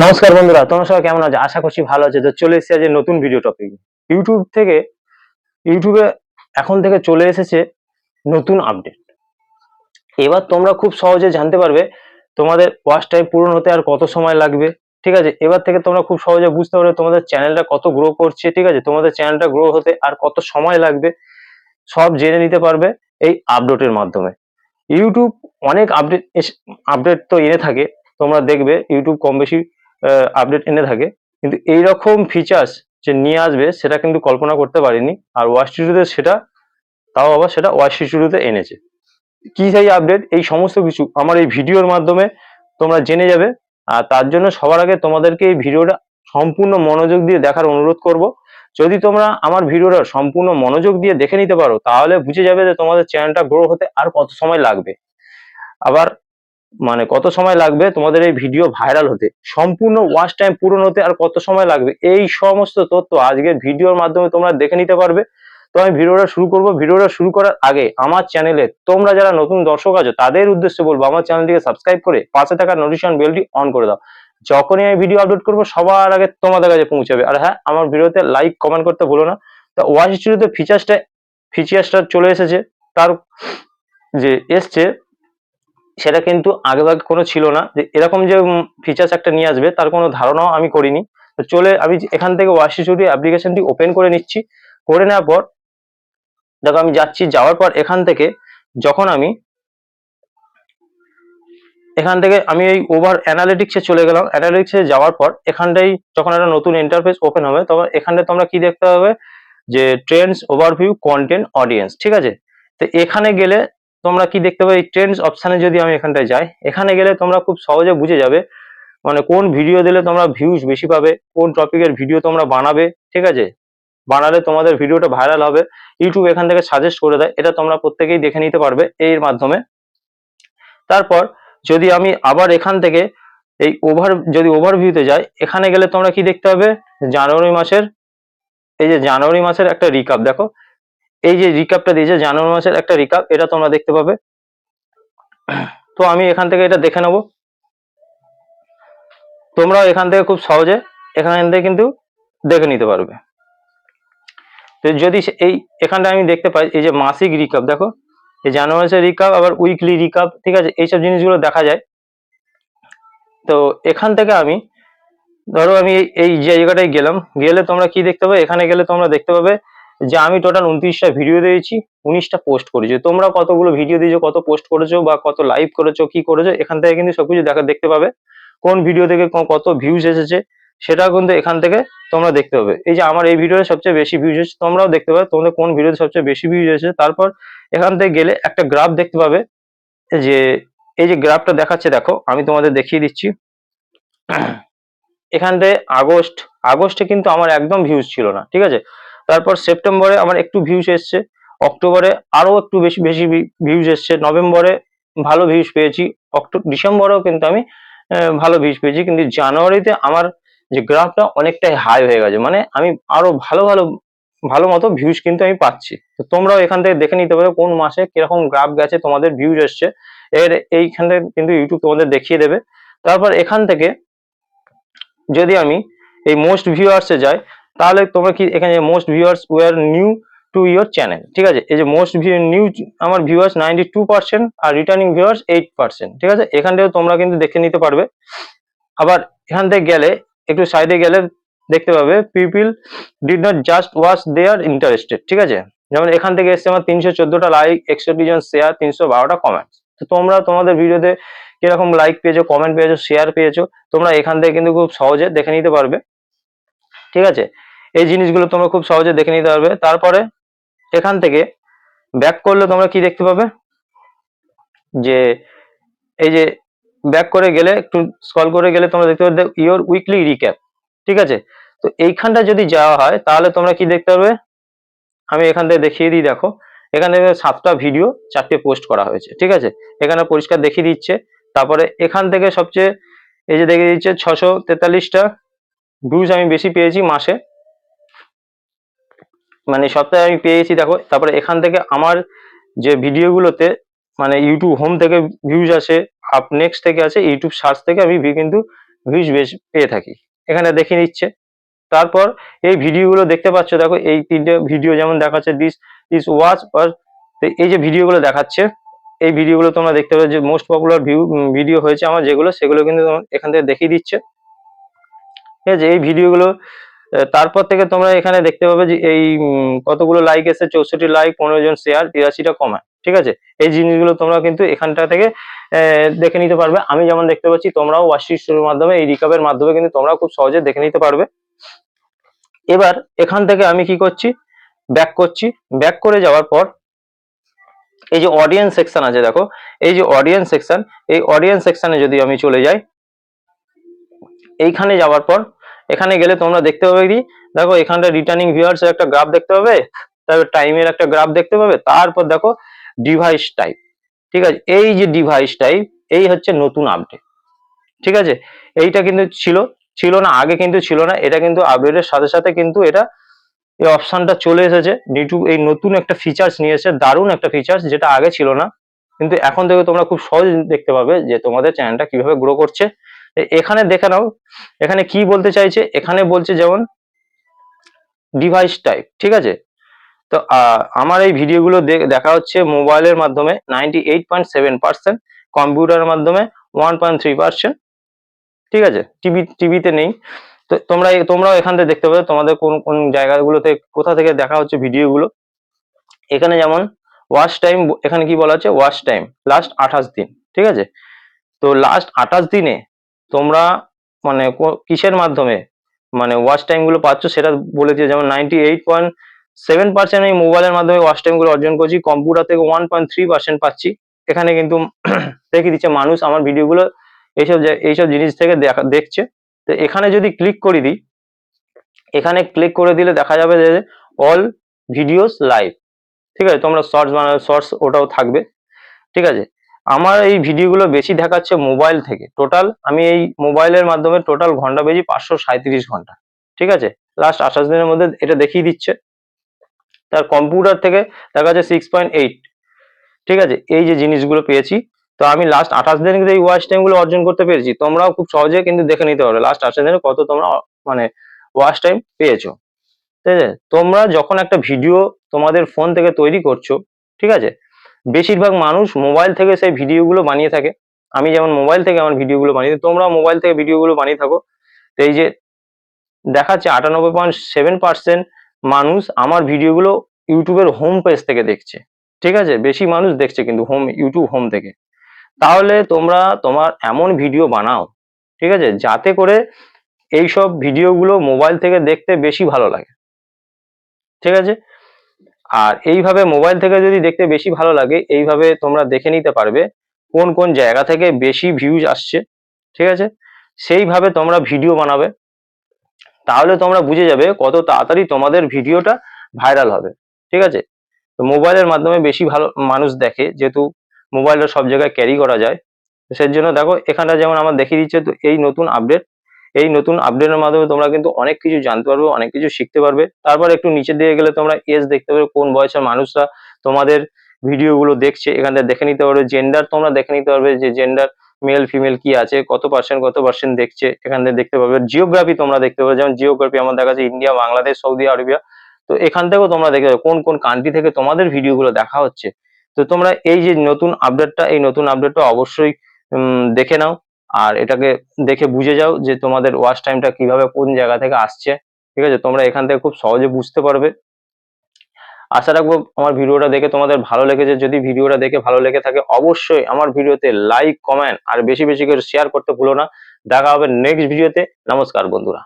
নমস্কার বন্ধুরা, তোমরা সবাই কেমন আছো? আশা করছি ভালো আছে। তো চলে এসেছি আজ নতুন ভিডিও টপিক। ইউটিউব থেকে ইউটিউবে এখন থেকে চলে এসেছে নতুন আপডেট। এবার তোমরা খুব সহজে জানতে পারবে তোমাদের ওয়াচ টাইম পূরণ হতে আর কত সময় লাগবে। ঠিক আছে, এবার থেকে তোমরা খুব সহজে বুঝতে পারবে তোমাদের চ্যানেলটা কত গ্রো করছে। ঠিক আছে, তোমাদের চ্যানেলটা গ্রো হতে আর কত সময় লাগবে সব জেনে নিতে পারবে এই আপডেটের মাধ্যমে। ইউটিউব অনেক আপডেট তো এনে থাকে, তোমরা দেখবে ইউটিউব কম বেশি আপডেট এনে থাকে, কিন্তু এইরকম ফিচার্স যে নিয়ে আসবে সেটা কিন্তু কল্পনা করতে পারিনি। আর ওয়াচ স্টুডিওতে সেটা, তাও আবার সেটা ওয়াচ স্টুডিওতে এনেছে। কি সেই আপডেট, এই সমস্ত কিছু আমার এই ভিডিওর মাধ্যমে তোমরা জেনে যাবে। আর তার জন্য সবার আগে তোমাদেরকে এই ভিডিওটা সম্পূর্ণ মনোযোগ দিয়ে দেখার অনুরোধ করব। যদি তোমরা আমার ভিডিওটা সম্পূর্ণ মনোযোগ দিয়ে দেখে নিতে পারো তাহলে বুঝে যাবে যে তোমাদের চ্যানেলটা গ্রো হতে আর কত সময় লাগবে। আবার মানে কত সময় লাগবে তোমাদের এই ভিডিও ভাইরাল হতে, সম্পূর্ণ ওয়াচ টাইম পূরণ হতে আর কত সময় লাগবে, এই সমস্ত তথ্য আজকের ভিডিওর মাধ্যমে তোমরা দেখে নিতে পারবে। তো আমি ভিডিওটা শুরু করব। ভিডিওটা শুরু করার আগে আমার চ্যানেলে তোমরা যারা নতুন দর্শক আছো তাদের উদ্দেশ্যে বলবো আমার চ্যানেলটিকে সাবস্ক্রাইব করে পাশে থাকা নোটিফিকেশন বেলটি অন করে দাও। যখনই আমি ভিডিও আপলোড করবো সবার আগে তোমাদের কাছে পৌঁছাবে। আর হ্যাঁ, আমার ভিডিওতে লাইক কমেন্ট করতে ভুলো না। তো ওয়াচ স্টুডিওতে ফিচার্সটা চলে এসেছে। তার যে এসছে সেটা কিন্তু আগেভাগে কোনো ছিল না, যে এরকম যে ফিচার্স একটা নিয়ে আসবে তার কোনো ধারণাও আমি করিনি। তো চলে আমি এখান থেকে ওয়াচ স্টুডিও অ্যাপ্লিকেশনটি ওপেন করে নিচ্ছি। করে নেওয়ার পর দেখো আমি যাচ্ছি, যাওয়ার পর এখান থেকে যখন আমি এই ওভার অ্যানালিটিক্সে চলে গেলাম। অ্যানালিটিক্সে যাওয়ার পর এখানটাই যখন একটা নতুন ইন্টারফেস ওপেন হবে তখন এখানটায় তোমরা কি দেখতে হবে, যে ট্রেন্ডস, ওভারভিউ, কন্টেন্ট, অডিয়েন্স। ঠিক আছে, তো এখানে গেলে তোমরা কি দেখতে পাবে, এই ট্রেন্ডস অপশানে যদি আমি এখানটায় যাই, এখানে গেলে তোমরা খুব সহজে বুঝে যাবে মানে কোন ভিডিও দিলে তোমরা ভিউজ বেশি পাবে, কোন টপিকের ভিডিও তোমরা বানাবে। ঠিক আছে, বানালে তোমাদের ভিডিওটা ভাইরাল হবে। ইউটিউব এখান থেকে সাজেস্ট করে দেয়, এটা তোমরা প্রত্যেকেই দেখে নিতে পারবে এর মাধ্যমে। তারপর যদি আমি আবার এখান থেকে এই ওভারভিউতে যাই, এখানে গেলে তোমরা কি দেখতে পাবে, জানুয়ারি মাসের একটা রিকাপ। দেখো এই যে রিকাপটা দিয়েছে জানুয়ারি মাসের একটা রিকাপ, এটা তোমরা দেখতে পাবে। তো আমি এখান থেকে এটা দেখে নেবো। তোমরাও এখান থেকে খুব সহজে এখান থেকে কিন্তু দেখে নিতে পারবে। তো যদি এখানটা আমি দেখতে পাই এই যে মাসিক রিকাপ, দেখো এই জানুয়ারি মাসের রিকাপ, আবার উইকলি রিকাপ। ঠিক আছে, এইসব জিনিসগুলো দেখা যায়। তো এখান থেকে আমি ধরো আমি এই জায়গাটায় গেলে তোমরা কি দেখতে পাবে, এখানে গেলে তোমরা দেখতে পাবে যে আমি টোটাল 29টা ভিডিও দিয়েছি, 19টা পোস্ট করেছি। তোমরা কতগুলো ভিডিও দিয়েছো, কত পোস্ট করেছো বা কত লাইভ করেছো, কি করেছো, এখান থেকে কিন্তু সবকিছু দেখতে পাবে। কোন ভিডিও থেকে কত ভিউজ এসেছে সেটাও কিন্তু এখান থেকে তোমরা দেখতে পাবে। এই যে আমার এই ভিডিওতে সবচেয়ে বেশি ভিউজ এসেছে, তোমরাও দেখতে পাবে তোমাদের কোন ভিডিওতে সবচেয়ে বেশি ভিউজ এসেছে। তারপর এখান থেকে গেলে একটা গ্রাফ দেখতে পাবে, যে এই যে গ্রাফটা দেখাচ্ছে, দেখো আমি তোমাদের দেখিয়ে দিচ্ছি। এখানটায় আগস্টে কিন্তু আমার একদম ভিউজ ছিল না। ঠিক আছে, তারপর সেপ্টেম্বরে আমার একটু ভিউজ এসছে, অক্টোবরে আরো একটু বেশি বেশি ভিউজ এসছে, নভেম্বরে ভালো ভিউজ পেয়েছি, ডিসেম্বরেও কিন্তু আমি ভালো ভিউজ পেয়েছি। কিন্তু জানুয়ারিতে আমার যে গ্রাফটা অনেকটাই হাই হয়ে গেছে, মানে আমি আরো ভালো মতো ভিউজ কিন্তু আমি পাচ্ছি। তো তোমরাও এখান থেকে দেখে নিতে পারো কোন মাসে কিরকম গ্রাফ গেছে, তোমাদের ভিউজ এসছে। এইখানে কিন্তু ইউটিউব তোমাদের দেখিয়ে দেবে। তারপর এখান থেকে যদি আমি এই মোস্ট ভিউয়ার্সে যাই, তাহলে তোমরা কি এখানে most viewers were new to your channel. ঠিক আছে, এই যে মোস্ট নিউ আমার ভিউয়ার্স 92% আর রিটার্নিং ভিউয়ার্স 8%। ঠিক আছে, এখানটাও তোমরা কিন্তু দেখে নিতে পারবে। আবার এখান থেকে গেলে একটু সাইডে গেলে দেখতে পাবে people did not just watch, they are interested. ঠিক আছে, যেমন এখান থেকে এসছে আমার 314টা লাইক, 61 জন শেয়ার, 312টা কমেন্ট। তো তোমরা তোমাদের ভিডিওতে কিরকম লাইক পেয়েছো, কমেন্ট পেয়েছো, শেয়ার পেয়েছো, তোমরা এখান থেকে কিন্তু খুব সহজে দেখে নিতে পারবে। ঠিক আছে, এই জিনিসগুলো তোমরা খুব সহজে দেখে নিতে পারবে। তারপরে এখান থেকে ব্যাক করলে তোমরা কি দেখতে পাবে, যে এই যে ব্যাক করে গেলে একটু স্ক্রল করে গেলে তোমরা দেখতে পাবে ইওর উইকলি রিক্যাপ। ঠিক আছে, তো এইখানটা যদি যাওয়া হয় তাহলে তোমরা কি দেখতে পাবে, আমি এখান থেকে দেখিয়ে দিই। দেখো এখানে 7টা ভিডিও 4টে পোস্ট করা হয়েছে। ঠিক আছে, এখানে পরিষ্কার দেখিয়ে দিচ্ছে। তারপরে এখান থেকে সবচেয়ে এই যে দেখিয়ে দিচ্ছে 643টা ভিউজ আমি বেশি পেয়েছি মাসে, মানে সপ্তাহে আমি পেয়েছি। দেখো তারপরে এখান থেকে আমার যে ভিডিওগুলোতে মানে ইউটিউব হোম থেকে ভিউজ আসে, আপ নেক্সট থেকে আছে, ইউটিউব সার্চ থেকে আমি কিন্তু ভিউজ বেশ পেয়ে থাকি, এখানে দেখিয়ে দিচ্ছে। তারপর এই ভিডিওগুলো দেখতে পাচ্ছ, দেখো এই 3টে ভিডিও যেমন দেখাচ্ছে, দিস ইজ ওয়াচ অর, এই যে ভিডিওগুলো দেখাচ্ছে, এই ভিডিওগুলো তোমরা দেখতে পাবে যে মোস্ট পপুলার ভিডিও হয়েছে আমার যেগুলো, সেগুলো কিন্তু এখান থেকে দেখিয়ে দিচ্ছে। ঠিক আছে, এই ভিডিওগুলো তারপর থেকে তোমরা এখানে দেখতে পাবে যে এই কতগুলো লাইক এসে, 64 লাইক, 15 জন শেয়ার, 83টা কমেন্ট। ঠিক আছে, এই জিনিসগুলো তোমরা কিন্তু এখানটা থেকে দেখে নিতে পারবে। আমি যেমন দেখতে পাচ্ছি, তোমরাও ওয়াচ হিস্ট্রির মাধ্যমে, এই রিকাপের মাধ্যমে কিন্তু তোমরাও খুব সহজে দেখে নিতে পারবে। এবার এখান থেকে আমি কি করছি, ব্যাক করছি। ব্যাক করে যাওয়ার পর এই যে অডিয়েন্স সেকশন আছে, দেখো এই যে অডিয়েন্স সেকশন, এই অডিয়েন্স সেকশনে যদি আমি চলে যাই, এইখানে যাওয়ার পর এখানে গেলে তোমরা দেখতে পাবে কি, দেখো এখানটা রিটার্নিং ভিউয়ার্স এর একটা গ্রাফ দেখতে পাবে, তারপর টাইমের একটা গ্রাফ দেখতে পাবে, তারপর দেখো ডিভাইস টাইপ। ঠিক আছে, এই যে ডিভাইস টাইপ, এই হচ্ছে নতুন আপডেট। ঠিক আছে, এইটা কিন্তু ছিল না আগে, কিন্তু ছিল না, এটা কিন্তু আপডেটের সাথে সাথে কিন্তু এটা এই অপশনটা চলে এসেছে। ইউটিউব এই নতুন একটা ফিচার্স নিয়ে এসেছে, দারুণ একটা ফিচার্স, যেটা আগে ছিল না। কিন্তু এখন থেকে তোমরা খুব সহজ দেখতে পাবে যে তোমাদের চ্যানেলটা কিভাবে গ্রো করছে। এখানে দেখে নাও, এখানে কি বলতে চাইছে, এখানে বলছে যেমন ডিভাইস টাইপ। ঠিক আছে, তো আমার এই ভিডিওগুলো দেখা হচ্ছে মোবাইলের মাধ্যমে 98.7%, কম্পিউটারের মাধ্যমে 1.3%। ঠিক আছে, টিভিতে নেই। তো তোমরাও এখান থেকে দেখতে পাবে তোমাদের কোন কোন জায়গাগুলোতে কোথা থেকে দেখা হচ্ছে ভিডিওগুলো। এখানে যেমন ওয়াচ টাইম, এখানে কি বলা আছে, ওয়াচ টাইম লাস্ট 28 দিন। ঠিক আছে, তো লাস্ট 28 দিনে তোমরা মানে কিসের মাধ্যমে মানে ওয়াচ টাইম গুলো পাচ্ছ সেটা বলেছে। যেমন 98.7% আমি মোবাইলের মাধ্যমে ওয়াচ টাইম গুলো অর্জন করছি, কম্পিউটার থেকে 1.3% পাচ্ছি। এখানে কিন্তু দেখিয়ে দিচ্ছে মানুষ আমার ভিডিওগুলো এইসব জিনিস থেকে দেখছে। তো এখানে যদি ক্লিক করে দিই, এখানে ক্লিক করে দিলে দেখা যাবে যে অল ভিডিওস লাইভ। ঠিক আছে, তোমরা শর্টস বানাবে, শর্টস ওটাও থাকবে। ঠিক আছে, আমার এই ভিডিওগুলো বেশি দেখাচ্ছে মোবাইল থেকে। টোটাল আমি এই মোবাইলের মাধ্যমে টোটাল ঘন্টা পেয়েছি 537 ঘন্টা। ঠিক আছে, লাস্ট 28 দিনের মধ্যে এটা দেখিয়ে দিচ্ছে। তার কম্পিউটার থেকে দেখা যাচ্ছে 6.8। ঠিক আছে, এই যে জিনিসগুলো পেয়েছি, তো আমি লাস্ট 28 দিনে কিন্তু এই ওয়াচ টাইম গুলো অর্জন করতে পেরেছি। তোমরাও খুব সহজে কিন্তু দেখে নিতে পারবে লাস্ট 28 দিনে কত তোমরা মানে ওয়াচ টাইম পেয়েছো। ঠিক আছে, তোমরা যখন একটা ভিডিও তোমাদের ফোন থেকে তৈরি করছো, ঠিক আছে, বেশিরভাগ মানুষ মোবাইল থেকে সেই ভিডিওগুলো বানিয়ে থাকে। আমি যেমন মোবাইল থেকে আমার ভিডিওগুলো বানিয়ে, তোমরা মোবাইল থেকে ভিডিওগুলো বানিয়ে থাকো। তো এই যে দেখাচ্ছে 98.7% মানুষ আমার ভিডিওগুলো ইউটিউবের হোম পেজ থেকে দেখছে। ঠিক আছে, বেশি মানুষ দেখছে কিন্তু ইউটিউব হোম থেকে। তাহলে তোমরা তোমার এমন ভিডিও বানাও, ঠিক আছে, যাতে করে এইসব ভিডিওগুলো মোবাইল থেকে দেখতে বেশি ভালো লাগে। ঠিক আছে, আর এইভাবে মোবাইল থেকে যদি দেখতে বেশি ভালো লাগে, এইভাবে তোমরা দেখে নিতে পারবে কোন কোন জায়গা থেকে বেশি ভিউজ আসছে। ঠিক আছে, সেইভাবে তোমরা ভিডিও বানাবে, তাহলে তোমরা বুঝে যাবে কত তাড়াতাড়ি তোমাদের ভিডিওটা ভাইরাল হবে। ঠিক আছে, তো মোবাইলের মাধ্যমে বেশি ভালো মানুষ দেখে, যেহেতু মোবাইলটা সব জায়গায় ক্যারি করা যায়। সেই জন্য দেখো এখানটা যেমন আমার দেখিয়ে দিচ্ছে, তো এই নতুন আপডেট, এই নতুন আপডেটের মাধ্যমে তোমরা কিন্তু অনেক কিছু জানতে পারবে, অনেক কিছু শিখতে পারবে। তারপর একটু নিচে দিয়ে গেলে তোমরা এজ দেখতে পাবে, কোন বয়সের মানুষরা তোমাদের ভিডিওগুলো দেখছে, এখান থেকে দেখে নিতে পারবে। জেন্ডার তোমরা দেখে নিতে পারবে যে জেন্ডার মেল ফিমেল কি আছে, কত পার্সেন্ট দেখছে, এখান থেকে দেখতে পাবে। জিওগ্রাফি তোমরা দেখতে পাবে, যেমন জিওগ্রাফি আমার দেখা যাচ্ছে ইন্ডিয়া, বাংলাদেশ, সৌদি আরবিয়া। তো এখান থেকেও তোমরা দেখতে পাবে কোন কোন কান্ট্রি থেকে তোমাদের ভিডিওগুলো দেখা হচ্ছে। তো তোমরা এই যে নতুন আপডেটটা, এই নতুন আপডেটটা অবশ্যই দেখে নাও, আর এটাকে দেখে বুঝে যাও যে তোমাদের ওয়াচ টাইমটা কিভাবে কোন জায়গা থেকে আসছে। ঠিক আছে, তোমরা এখান থেকে খুব সহজে বুঝতে পারবে। আশা রাখবো আমার ভিডিওটা দেখে তোমাদের ভালো লেগেছে। যদি ভিডিওটা দেখে ভালো লেগে থাকে, অবশ্যই আমার ভিডিওতে লাইক, কমেন্ট আর বেশি বেশি করে শেয়ার করতে ভুলো না। দেখা হবে নেক্সট ভিডিওতে। নমস্কার বন্ধুরা।